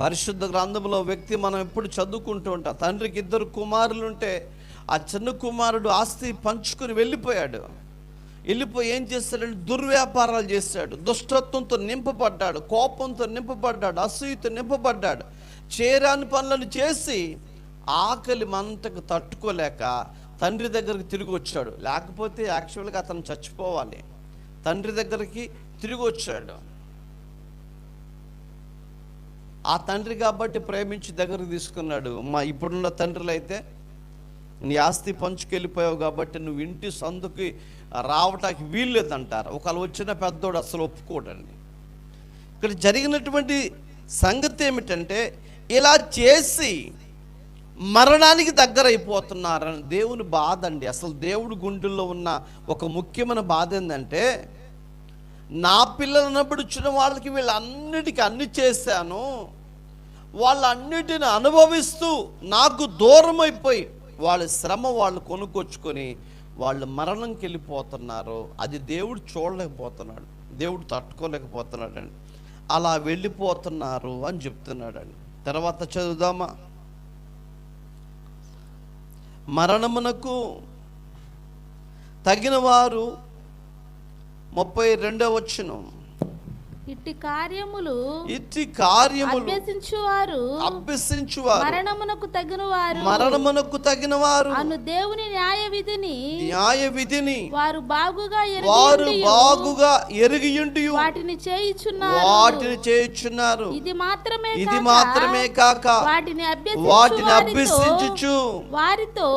పరిశుద్ధ గ్రంథంలో వ్యక్తి మనం ఎప్పుడు చదువుకుంటూ ఉంటాం. తండ్రికి 2 కుమారులు ఉంటే ఆ చిన్న కుమారుడు ఆస్తి పంచుకొని వెళ్ళిపోయాడు. వెళ్ళిపోయి ఏం చేస్తాడంటే దుర్వ్యాపారాలు చేశాడు, దుష్టత్వంతో నింపబడ్డాడు, కోపంతో నింపబడ్డాడు, అసూయతో నింపబడ్డాడు. చేరాని పనులను చేసి ఆకలి మంటకు తట్టుకోలేక తండ్రి దగ్గరికి తిరిగి వచ్చాడు. లేకపోతే యాక్చువల్గా అతను చచ్చిపోవాలి. తండ్రి దగ్గరికి తిరిగి వచ్చాడు. ఆ తండ్రి కాబట్టి ప్రేమించి దగ్గరకు తీసుకున్నాడు. ఇప్పుడున్న తండ్రులు అయితే నీ ఆస్తి పంచుకెళ్ళిపోయావు కాబట్టి నువ్వు ఇంటి సందుకి రావటానికి వీల్లేదంటారు. ఒకళ్ళు వచ్చిన పెద్దోడు అసలు ఒప్పుకోడండి. ఇక్కడ జరిగినటువంటి సంగతి ఏమిటంటే ఇలా చేసి మరణానికి దగ్గర అయిపోతున్నారని దేవుని బాధ అండి. అసలు దేవుడి గుండెల్లో ఉన్న ఒక ముఖ్యమైన బాధ ఏంటంటే, నా పిల్లలన్నప్పుడు వచ్చిన వాళ్ళకి వీళ్ళన్నిటికీ అన్ని చేశాను, వాళ్ళన్నిటిని అనుభవిస్తూ నాకు దూరం అయిపోయి వాళ్ళ శ్రమ వాళ్ళు కొనుక్కొచ్చుకొని వాళ్ళు మరణంకి వెళ్ళిపోతున్నారు. అది దేవుడు చూడలేకపోతున్నాడు, దేవుడు తట్టుకోలేకపోతున్నాడండి. అలా వెళ్ళిపోతున్నారు అని చెప్తున్నాడండి. తర్వాత చదువుదామా. మరణమునకు తగిన వారు 32వ వచనం. ఇట్టి కార్యములు అభ్యసించువారు మరణమునకు తగినవారు అను దేవుని న్యాయ విధిని వారు బాగుగా ఎరిగియుండి వాటిని చేయుచున్నారు. ఇది మాత్రమే కాక వాటిని అభ్యసించుచు వారితో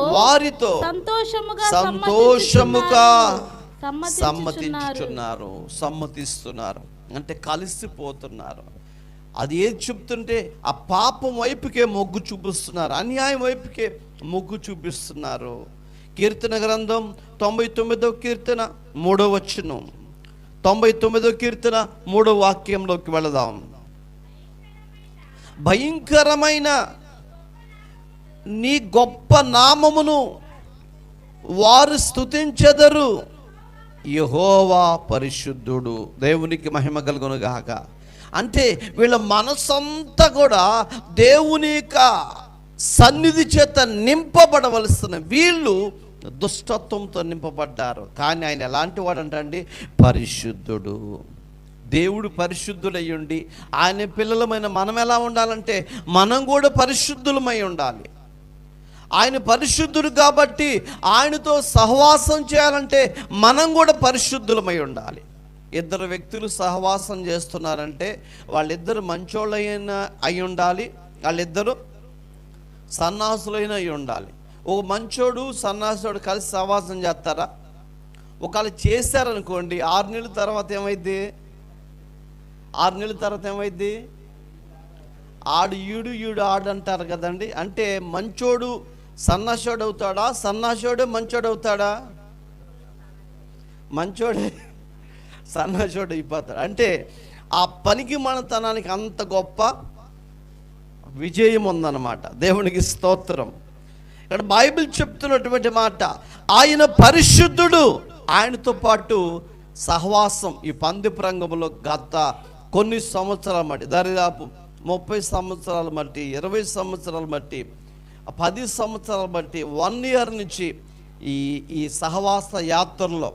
సంతోషముగా సమ్మతిస్తున్నారు. అంటే కలిసిపోతున్నారు. అది ఏది చెప్తుంటే ఆ పాపం వైపుకే మొగ్గు చూపిస్తున్నారు, అన్యాయం వైపుకే మొగ్గు చూపిస్తున్నారు. కీర్తన గ్రంథం 99వ కీర్తన 3వ వచనం. 99వ కీర్తన 3వ వాక్యంలోకి వెళదాం. భయంకరమైన నీ గొప్ప నామమును వారు స్తుతించెదరు, యెహోవా పరిశుద్ధుడు. దేవునికి మహిమ కలుగును గాక. అంటే వీళ్ళ మనసంతా కూడా దేవుని యొక్క సన్నిధి చేత నింపబడవలసిన వీళ్ళు దుష్టత్వంతో నింపబడ్డారు. కానీ ఆయన ఎలాంటి వాడు అంటండి, పరిశుద్ధుడు. దేవుడు పరిశుద్ధులయ్యుండి ఆయన పిల్లలమైన మనం ఎలా ఉండాలంటే మనం కూడా పరిశుద్ధులమై ఉండాలి. ఆయన పరిశుద్ధుడు కాబట్టి ఆయనతో సహవాసం చేయాలంటే మనం కూడా పరిశుద్ధులమై ఉండాలి. 2 వ్యక్తులు సహవాసం చేస్తున్నారంటే వాళ్ళిద్దరు మంచోళ్ళైన అయి ఉండాలి, వాళ్ళిద్దరూ సన్నాసులైన అయి ఉండాలి. ఒక మంచోడు సన్నాసుడు కలిసి సహవాసం చేస్తారా? ఒకవేళ చేశారనుకోండి, 6 నెలల తర్వాత ఏమైంది? 6 నెలల తర్వాత ఏమైంది? ఆడు ఈడు ఆడు అంటారు కదండి. అంటే మంచోడు సన్నాసోడు అవుతాడా? సన్నాసోడే మంచోడు అవుతాడా? మంచోడే సన్నాసోడు అయిపోతాడు. అంటే ఆ పనికి మనతనానికి అంత గొప్ప విజయం ఉందన్నమాట. దేవునికి స్తోత్రం. ఇక్కడ బైబిల్ చెప్తున్నటువంటి మాట, ఆయన పరిశుద్ధుడు. ఆయనతో పాటు సహవాసం ఈ పందిపు రంగంలో గత కొన్ని సంవత్సరాల మట్టి, దరిదాపు 30 సంవత్సరాల మట్టి, 20 సంవత్సరాల మట్టి, 10 సంవత్సరాల బట్టి 1 ఇయర్ నుంచి ఈ సహవాస యాత్రలో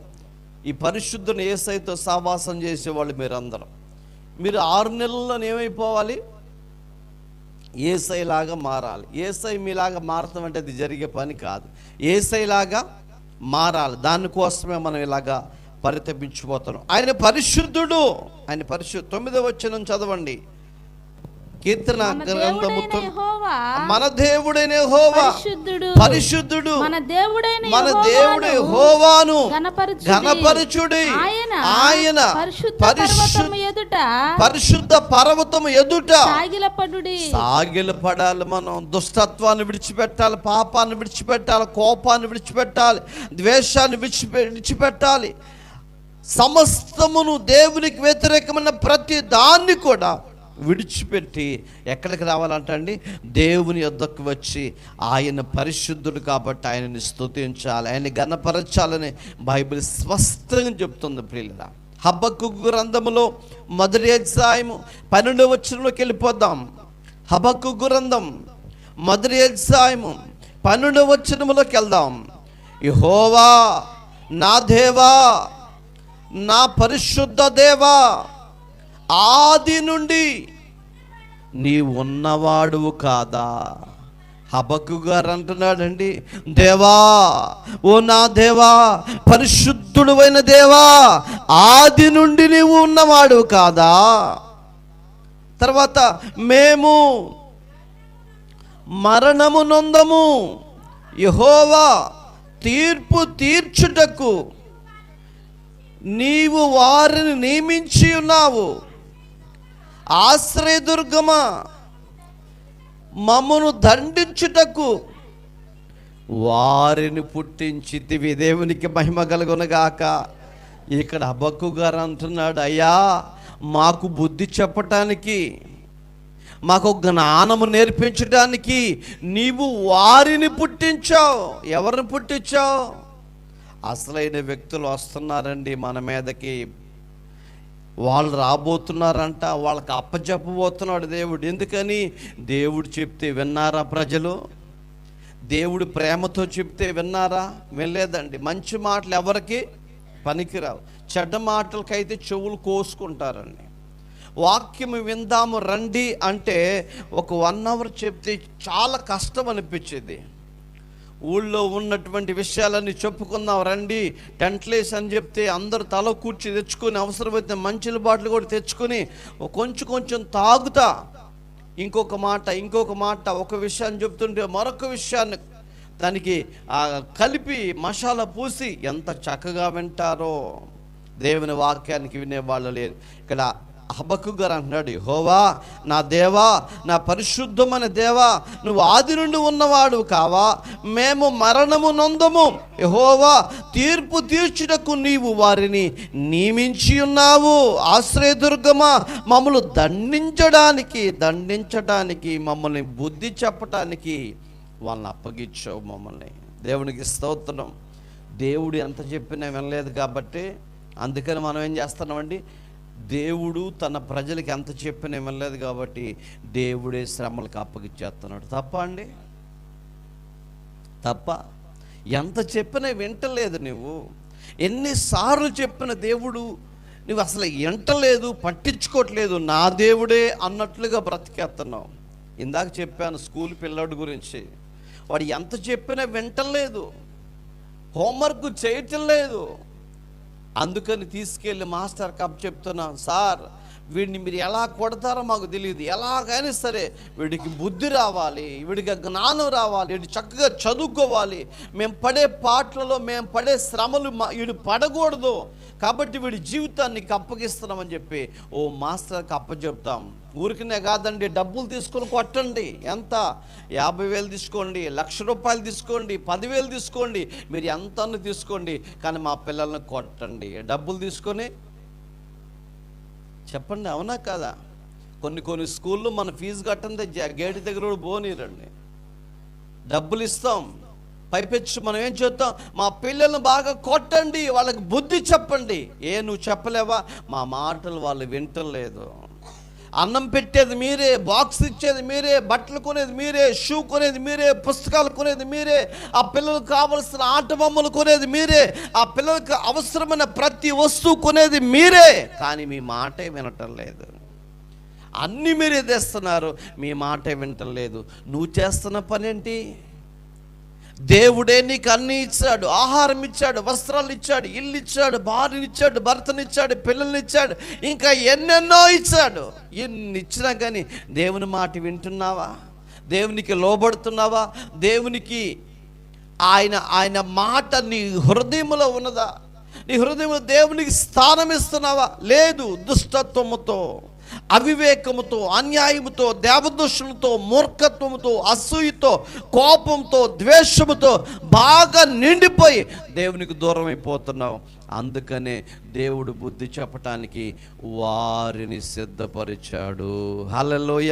ఈ పరిశుద్ధుని యేసయ్యతో సహవాసం చేసేవాళ్ళు మీరందరూ. మీరు 6 నెలల్లో ఏమైపోవాలి? యేసయ్యలాగా మారాలి. యేసయ్య మీలాగా మారతాం అంటే అది జరిగే పని కాదు. యేసయ్యలాగా మారాలి. దానికోసమే మనం ఇలాగా పరితపించిపోతున్నాం. ఆయన పరిశుద్ధుడు. ఆయన పరిశుద్ధ 9వ వచనం చదవండి. కీర్తన గ్రంథము మన దేవుడైన యెహోవా పరిశుద్ధుడు, మన దేవుడు యెహోవాను ఘనపరచుడి. ఆయన పరిశుద్ధ పర్వతము ఎదుట సాగిలపడాలి. మనం దుష్టత్వాన్ని విడిచిపెట్టాలి, పాపాన్ని విడిచిపెట్టాలి, కోపాన్ని విడిచిపెట్టాలి, ద్వేషాన్ని విడిచిపెట్టాలి. సమస్తమును దేవునికి వ్యతిరేకమైన ప్రతి దాన్ని కూడా విడిచిపెట్టి ఎక్కడికి రావాలంటండి? దేవుని యొద్దకు వచ్చి ఆయన పరిశుద్ధుడు కాబట్టి ఆయనని స్తుతించాలి, ఆయన్ని ఘనపరచాలని బైబిల్ స్పష్టంగా చెప్తుంది. ప్రియులారా, హబక్కూకు గ్రంథములో 1వ అధ్యాయము 12వ వచనంలోకి వెళ్ళిపోదాం. హబక్కూకు గ్రంథం మొదటి అధ్యాయము 12వ వచనములోకి వెళ్దాం. యెహోవా నా దేవా, నా పరిశుద్ధ దేవా, ఆది నుండి నీవు ఉన్నవాడువు కాదా? హబక్కూ గారు అంటున్నాడండి, దేవా, ఓ నా దేవా, పరిశుద్ధుడైన దేవా, ఆది నుండి నీవు ఉన్నవాడు కాదా? తర్వాత మేము మరణము నొందము, యెహోవా తీర్పు తీర్చుటకు నీవు వారిని నియమించి ఉన్నావు. ఆశ్రయదుర్గమా, మమ్మను దండించుటకు వారిని పుట్టించితివి. దేవునికి మహిమ కలుగునుగాక. ఇక్కడ హబక్కూ గారు అంటున్నాడు, అయ్యా, మాకు బుద్ధి చెప్పటానికి, మాకు జ్ఞానము నేర్పించడానికి నీవు వారిని పుట్టించావు. ఎవరిని పుట్టించావు? అసలైన వ్యక్తులు వస్తున్నారండి మన మీదకి. వాళ్ళు రాబోతున్నారంట, వాళ్ళకి అప్పచెప్పబోతున్నాడు దేవుడు. ఎందుకని? దేవుడు చెప్తే విన్నారా ప్రజలు? దేవుడు ప్రేమతో చెప్తే విన్నారా? వినలేదండి. మంచి మాటలు ఎవరికి పనికిరావు, చెడ్డ మాటలకైతే చెవులు కోసుకుంటారండి. వాక్యం విందాము రండి అంటే ఒక 1 అవర్ చెప్తే చాలా కష్టం అనిపించేది. ఊళ్ళో ఉన్నటువంటి విషయాలన్నీ చెప్పుకుందాం రండి, టెంట్లేస్ అని చెప్తే అందరూ తల కూర్చి తెచ్చుకొని, అవసరమైతే మంచిల బాటలు కూడా తెచ్చుకొని కొంచెం తాగుతా, ఇంకొక మాట, ఒక విషయాన్ని చెప్తుంటే మరొక విషయాన్ని దానికి కలిపి మసాలా పూసి ఎంత చక్కగా వింటారో. దేవుని వాక్యానికి వినేవాళ్ళు లేరు. ఇక్కడ హబక్కూ గారు అంటున్నాడు, యెహోవా నా దేవా, నా పరిశుద్ధమైన దేవా, నువ్వు ఆది నుండి ఉన్నవాడు కావా? మేము మరణము నొందము, యెహోవా తీర్పు తీర్చుటకు నీవు వారిని నియమించి ఉన్నావు. ఆశ్రయదుర్గమా, మమ్మల్ని దండించడానికి మమ్మల్ని బుద్ధి చెప్పటానికి వాళ్ళని అప్పగించావు మమ్మల్ని. దేవునికి స్తోత్రం. దేవుడు ఎంత చెప్పినా వినలేదు కాబట్టి అందుకని మనం ఏం చేస్తున్నామండి, దేవుడు తన ప్రజలకి ఎంత చెప్పినా వినలేదు కాబట్టి దేవుడే శ్రమలకు అప్పగిచ్చేస్తున్నాడు. తప్ప అండి? తప్ప? ఎంత చెప్పినా వింటలేదు. నువ్వు ఎన్నిసార్లు చెప్పిన దేవుడు నువ్వు అసలు వింటలేదు, పట్టించుకోవట్లేదు. నా దేవుడే అన్నట్లుగా బ్రతికేస్తున్నావు. ఇందాక చెప్పాను స్కూల్ పిల్లాడి గురించి. వాడు ఎంత చెప్పినా వింటలేదు, హోంవర్క్ చేయటం లేదు. అందుకని తీసుకెళ్ళి మాస్టర్ కప్ చెప్తున్నాను, సార్ వీడిని మీరు ఎలా కొడతారో మాకు తెలియదు, ఎలాగైనా సరే వీడికి బుద్ధి రావాలి, వీడికి జ్ఞానం రావాలి, వీడు చక్కగా చదువుకోవాలి, మేము పడే పాటలలో మేము పడే శ్రమలు వీడు పడకూడదు, కాబట్టి వీడి జీవితాన్ని అప్పగిస్తున్నామని చెప్పి ఓ మాస్టర్కి అప్పచెప్తాం. ఊరికనే కాదండి, డబ్బులు తీసుకొని కొట్టండి. ఎంత? 50,000 తీసుకోండి, 1,00,000 రూపాయలు తీసుకోండి, 10,000 తీసుకోండి, మీరు ఎంత తీసుకోండి, కానీ మా పిల్లల్ని కొట్టండి. డబ్బులు తీసుకొని చెప్పండి, అవునా కదా? కొన్ని స్కూల్లో మన ఫీజు కట్టండి, గేటు దగ్గర కూడా పోనీరండి. డబ్బులు ఇస్తాం, పైపెచ్చు మనం ఏం చేద్దాం, మా పిల్లల్ని బాగా కొట్టండి, వాళ్ళకి బుద్ధి చెప్పండి. నువ్వు చెప్పలేవా? మా మాటలు వాళ్ళు వింటలేదు. అన్నం పెట్టేది మీరే, బాక్స్ ఇచ్చేది మీరే, బట్టలు కొనేది మీరే, షూ కొనేది మీరే, పుస్తకాలు కొనేది మీరే, ఆ పిల్లలకు కావలసిన ఆట బొమ్మలు కొనేది మీరే, ఆ పిల్లలకు అవసరమైన ప్రతి వస్తువు కొనేది మీరే, కానీ మీ మాటే వినటం లేదు. అన్నీ మీరే తెస్తున్నారు, మీ మాటే వినటం లేదు. నువ్వు చేస్తున్న పని ఏంటి? దేవుడే నీకు అన్నీ ఇచ్చాడు, ఆహారం ఇచ్చాడు, వస్త్రాలు ఇచ్చాడు, ఇల్లు ఇచ్చాడు, భార్యనిచ్చాడు, భర్తనిచ్చాడు, పిల్లల్నిచ్చాడు, ఇంకా ఎన్నెన్నో ఇచ్చాడు. ఎన్ని ఇచ్చినా కానీ దేవుని మాట వింటున్నావా? దేవునికి లోబడుతున్నావా? దేవునికి ఆయన మాట నీ హృదయంలో ఉన్నదా? నీ హృదయంలో దేవునికి స్థానం ఇస్తున్నావా? లేదు. దుష్టత్వముతో, అవివేకముతో, అన్యాయముతో, దేవదోషులతో, మూర్ఖత్వముతో, అసూయతో, కోపంతో, ద్వేషముతో బాగా నిండిపోయి దేవునికి దూరం అయిపోతున్నావు. అందుకనే దేవుడు బుద్ధి చెప్పటానికి వారిని సిద్ధపరిచాడు. హల్లెలూయా.